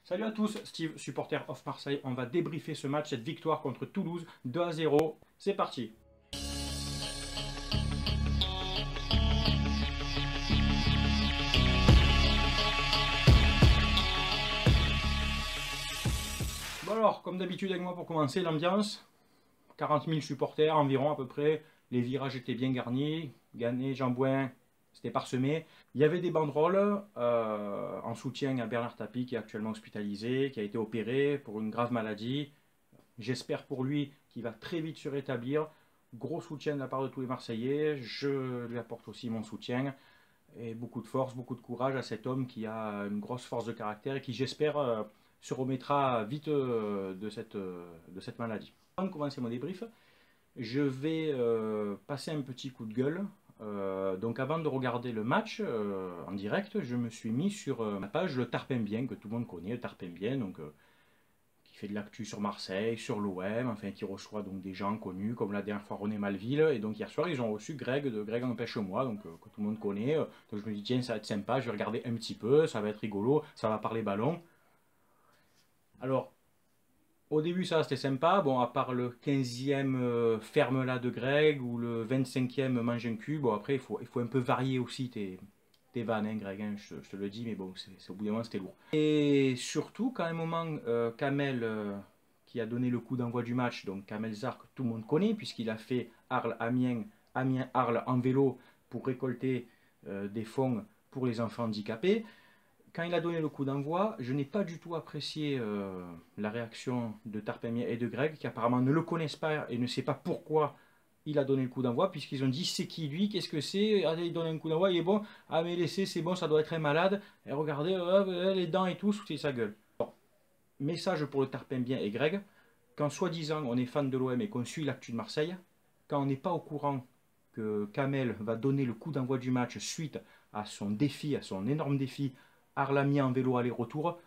Salut à tous, Steve, supporter of Marseille. On va débriefer ce match, cette victoire contre Toulouse, 2-0. C'est parti. Bon alors, comme d'habitude avec moi pour commencer, l'ambiance. 40 000 supporters environ à peu près. Les virages étaient bien garnis. Gannet, Jambouin, c'était parsemé. Il y avait des banderoles en soutien à Bernard Tapie qui est actuellement hospitalisé, qui a été opéré pour une grave maladie. J'espère pour lui qu'il va très vite se rétablir. Gros soutien de la part de tous les Marseillais. Je lui apporte aussi mon soutien. Et beaucoup de force, beaucoup de courage à cet homme qui a une grosse force de caractère et qui, j'espère, se remettra vite de cette maladie. Avant de commencer mon débrief, je vais passer un petit coup de gueule. Donc avant de regarder le match en direct, je me suis mis sur ma page Le Tarpin-Bien, que tout le monde connaît, Le Tarpin-Bien, donc qui fait de l'actu sur Marseille, sur l'OM, enfin qui reçoit donc des gens connus, comme la dernière fois René Malville. Et donc hier soir, ils ont reçu Greg de Greg Empêche-moi, donc que tout le monde connaît. Donc je me dis, tiens, ça va être sympa, je vais regarder un petit peu, ça va être rigolo, ça va parler ballon. Alors, au début, ça c'était sympa. Bon, à part le 15e ferme là de Greg ou le 25e mange un cul. Bon, après, il faut un peu varier aussi tes vannes, hein, Greg, hein, je te le dis, mais bon, au bout d'un moment, c'était lourd. Et surtout, quand à un moment, Kamel, qui a donné le coup d'envoi du match, donc Kamel Zark, tout le monde connaît, puisqu'il a fait Arles-Amiens, Amiens-Arles en vélo pour récolter des fonds pour les enfants handicapés. Quand il a donné le coup d'envoi, je n'ai pas du tout apprécié la réaction de Tarpemien et de Greg, qui apparemment ne le connaissent pas et ne savent pas pourquoi il a donné le coup d'envoi, puisqu'ils ont dit c'est qui lui, qu'est-ce que c'est, allez, il donne un coup d'envoi, il est bon, ah mais laissez, c'est bon, ça doit être un malade, et regardez, les dents et tout, sous sa gueule. Bon. Message pour le Tarpemien et Greg, quand soi-disant on est fan de l'OM et qu'on suit l'actu de Marseille, quand on n'est pas au courant que Kamel va donner le coup d'envoi du match suite à son défi, à son énorme défi, Arles-Amiens en vélo aller-retour,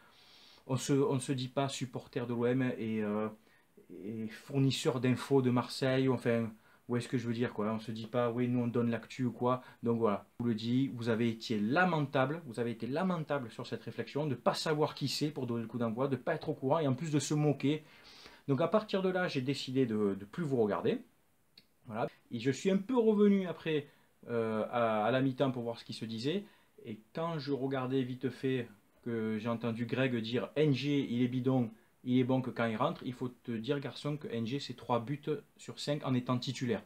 on ne se dit pas supporter de l'OM et fournisseur d'infos de Marseille, enfin, où est-ce que je veux dire quoi, on ne se dit pas, oui, nous on donne l'actu ou quoi, donc voilà, je vous le dis, vous avez été lamentable sur cette réflexion, de ne pas savoir qui c'est pour donner le coup d'envoi, de ne pas être au courant et en plus de se moquer. Donc à partir de là, j'ai décidé de ne plus vous regarder. Voilà. Et je suis un peu revenu après à la mi-temps pour voir ce qui se disait. Et quand je regardais vite fait que j'ai entendu Greg dire NG, il est bidon, il est bon que quand il rentre, il faut te dire, garçon, que NG, c'est 3 buts sur 5 en étant titulaire.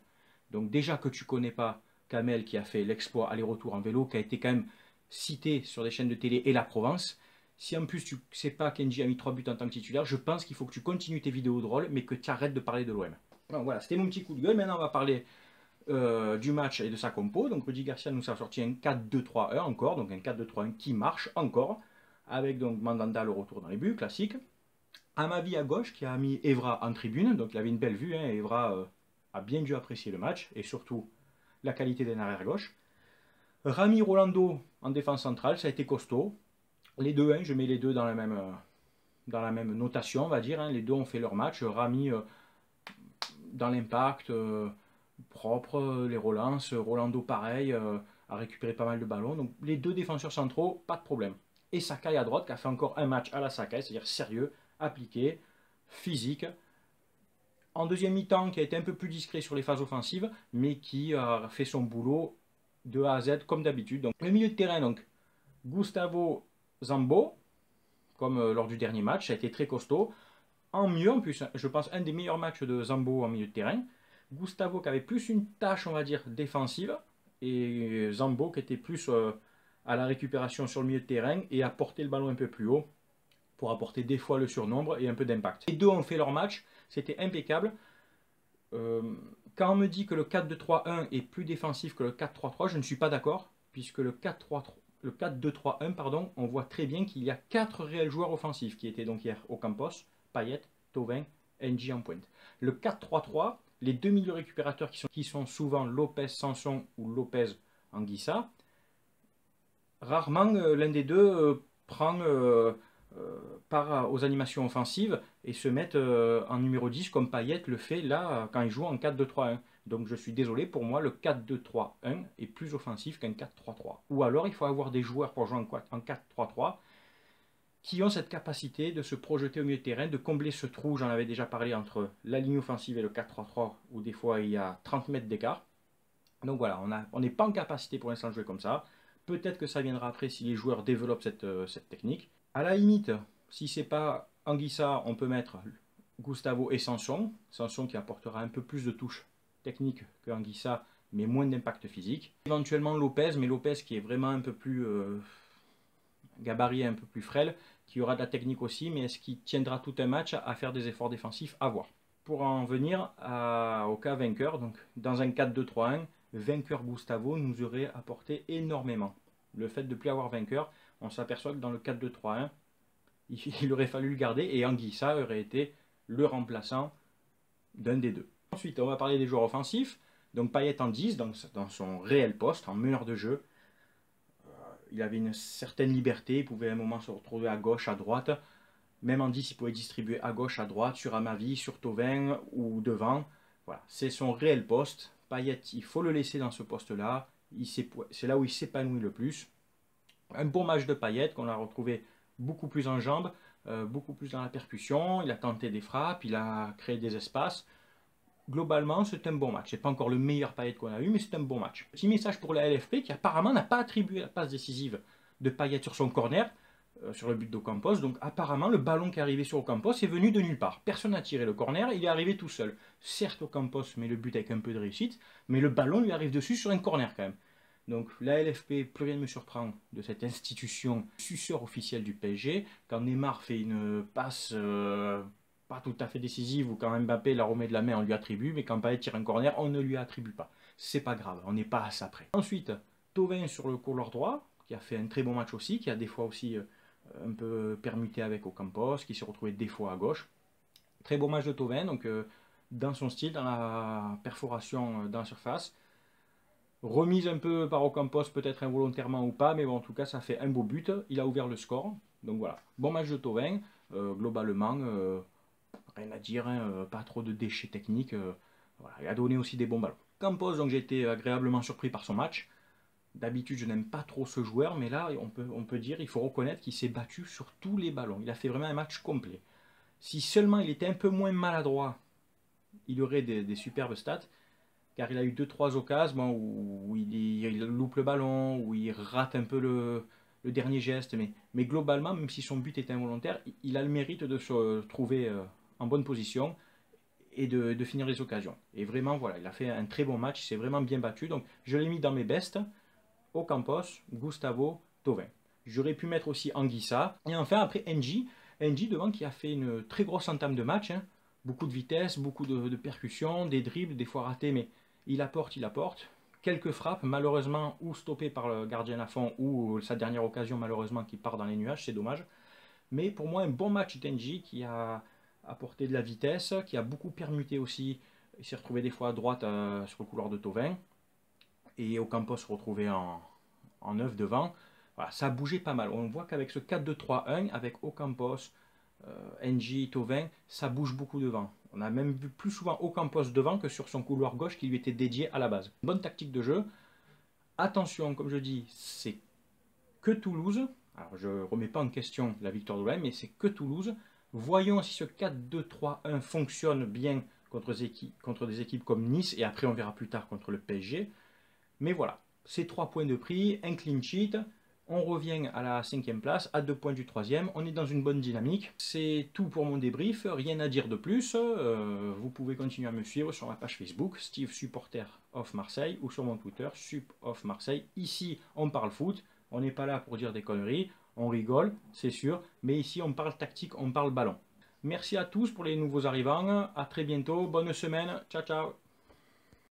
Donc déjà que tu connais pas Kamel qui a fait l'exploit aller-retour en vélo, qui a été quand même cité sur des chaînes de télé et la Provence, si en plus tu ne sais pas qu'NG a mis 3 buts en tant que titulaire, je pense qu'il faut que tu continues tes vidéos drôles, mais que tu arrêtes de parler de l'OM. Donc voilà, c'était mon petit coup de gueule. Maintenant, on va parler du match et de sa compo. Donc Rudy Garcia nous a sorti un 4-2-3-1 encore, donc un 4-2-3-1 qui marche encore, avec donc Mandanda le retour dans les buts, classique. Amavi à gauche qui a mis Evra en tribune, donc il avait une belle vue, hein. Evra a bien dû apprécier le match, et surtout la qualité d'un arrière-gauche. Rami Rolando en défense centrale, ça a été costaud. Les deux, hein, je mets les deux dans la même notation, on va dire, hein. Les deux ont fait leur match. Rami dans l'impact, propre, les relances, Rolando pareil, a récupéré pas mal de ballons. Donc les deux défenseurs centraux, pas de problème. Et Sakai à droite qui a fait encore un match à la Sakai, c'est-à-dire sérieux, appliqué, physique. En deuxième mi-temps, qui a été un peu plus discret sur les phases offensives, mais qui a fait son boulot de A à Z comme d'habitude. Donc le milieu de terrain, donc Gustavo Zambo, comme lors du dernier match, ça a été très costaud. En mieux, en plus, je pense, un des meilleurs matchs de Zambo en milieu de terrain. Gustavo qui avait plus une tâche, on va dire, défensive, et Zambo qui était plus à la récupération sur le milieu de terrain et à porter le ballon un peu plus haut pour apporter des fois le surnombre et un peu d'impact. Les deux ont fait leur match, c'était impeccable. Quand on me dit que le 4-2-3-1 est plus défensif que le 4-3-3, je ne suis pas d'accord, puisque le 4-2-3-1, pardon, on voit très bien qu'il y a 4 réels joueurs offensifs qui étaient donc hier au Campos, Payet, Thauvin, NG en pointe. Le 4-3-3, les deux milieux récupérateurs qui sont souvent Lopez Sanson ou Lopez Anguissa, rarement l'un des deux prend part aux animations offensives et se met en numéro 10 comme Payet le fait là quand il joue en 4-2-3-1. Donc je suis désolé, pour moi le 4-2-3-1 est plus offensif qu'un 4-3-3. Ou alors il faut avoir des joueurs pour jouer en 4-3-3 qui ont cette capacité de se projeter au milieu de terrain, de combler ce trou, j'en avais déjà parlé, entre la ligne offensive et le 4-3-3, où des fois il y a 30 mètres d'écart. Donc voilà, on n'est pas en capacité pour l'instant de jouer comme ça. Peut-être que ça viendra après si les joueurs développent cette technique. À la limite, si c'est pas Anguissa, on peut mettre Gustavo et Sanson. Sanson qui apportera un peu plus de touches techniques que Anguissa, mais moins d'impact physique. Éventuellement Lopez, mais Lopez qui est vraiment un peu plus gabarit, un peu plus frêle, qui aura de la technique aussi, mais est-ce qu'il tiendra tout un match à faire des efforts défensifs? À voir. Pour en venir au cas vainqueur, donc dans un 4-2-3-1, vainqueur Gustavo nous aurait apporté énormément. Le fait de ne plus avoir vainqueur, on s'aperçoit que dans le 4-2-3-1, il aurait fallu le garder et Anguissa aurait été le remplaçant d'un des deux. Ensuite, on va parler des joueurs offensifs. Donc Payet en 10, dans son réel poste, en meneur de jeu. Il avait une certaine liberté, il pouvait à un moment se retrouver à gauche, à droite. Même en 10, il pouvait distribuer à gauche, à droite, sur Amavi, sur Thauvin ou devant. Voilà, c'est son réel poste. Payet, il faut le laisser dans ce poste-là. C'est là où il s'épanouit le plus. Un bon match de Payet qu'on a retrouvé beaucoup plus en jambes, beaucoup plus dans la percussion. Il a tenté des frappes, il a créé des espaces. Globalement, c'est un bon match. C'est pas encore le meilleur Payet qu'on a eu, mais c'est un bon match. Petit message pour la LFP qui apparemment n'a pas attribué la passe décisive de Payet sur son corner, sur le but d'Ocampos. Donc apparemment, le ballon qui est arrivé sur Ocampos est venu de nulle part. Personne n'a tiré le corner, il est arrivé tout seul. Certes, Ocampos met le but avec un peu de réussite, mais le ballon lui arrive dessus sur un corner quand même. Donc la LFP, plus rien ne me surprend de cette institution suceur officielle du PSG. Quand Neymar fait une passe pas tout à fait décisive ou quand Mbappé la remet de la main, on lui attribue, mais quand Payet tire un corner, on ne lui attribue pas. C'est pas grave, on n'est pas à ça près. Ensuite, Thauvin sur le couloir droit, qui a fait un très bon match aussi, qui a des fois aussi un peu permuté avec Ocampos, qui s'est retrouvé des fois à gauche. Très beau match de Thauvin, donc dans son style, dans la perforation dans la surface. Remise un peu par Ocampos, peut-être involontairement ou pas, mais bon, en tout cas, ça fait un beau but. Il a ouvert le score. Donc voilà, bon match de Thauvin. Globalement, rien à dire, hein, pas trop de déchets techniques. Voilà, il a donné aussi des bons ballons. Campos, donc j'ai été agréablement surpris par son match. D'habitude, je n'aime pas trop ce joueur, mais là, on peut dire, il faut reconnaître qu'il s'est battu sur tous les ballons. Il a fait vraiment un match complet. Si seulement il était un peu moins maladroit, il aurait des superbes stats, car il a eu 2-3 occasions où il loupe le ballon, où il rate un peu le dernier geste, mais globalement, même si son but est involontaire, il a le mérite de se trouver en bonne position et de finir les occasions. Et vraiment, voilà, il a fait un très bon match, il s'est vraiment bien battu, donc je l'ai mis dans mes bestes, Ocampos, Gustavo, Thauvin. J'aurais pu mettre aussi Anguissa, et enfin après N'Ji devant qui a fait une très grosse entame de match, hein. Beaucoup de vitesse, beaucoup de percussions, des dribbles, des fois ratés, mais il apporte. Quelques frappes, malheureusement, ou stoppées par le gardien à fond, ou sa dernière occasion, malheureusement, qui part dans les nuages, c'est dommage. Mais pour moi, un bon match d'N'Ji qui a apporté de la vitesse, qui a beaucoup permuté aussi. Il s'est retrouvé des fois à droite sur le couloir de Thauvin. Et Ocampos se retrouvait en 9 devant. Voilà, ça a bougé pas mal. On voit qu'avec ce 4-2-3-1, avec Ocampos, N'Ji, Thauvin, ça bouge beaucoup devant. On a même vu plus souvent Ocampos devant que sur son couloir gauche qui lui était dédié à la base. Bonne tactique de jeu. Attention, comme je dis, c'est que Toulouse. Alors je ne remets pas en question la victoire de l'OM, mais c'est que Toulouse. Voyons si ce 4-2-3-1 fonctionne bien contre des équipes comme Nice, et après on verra plus tard contre le PSG. Mais voilà, c'est 3 points de prix, un clean sheet. On revient à la 5e place, à 2 points du 3e. On est dans une bonne dynamique. C'est tout pour mon débrief, rien à dire de plus. Vous pouvez continuer à me suivre sur ma page Facebook, Steve Supporter of Marseille, ou sur mon Twitter, Sup of Marseille. Ici, on parle foot. On n'est pas là pour dire des conneries. On rigole, c'est sûr. Mais ici, on parle tactique, on parle ballon. Merci à tous pour les nouveaux arrivants. À très bientôt. Bonne semaine. Ciao, ciao.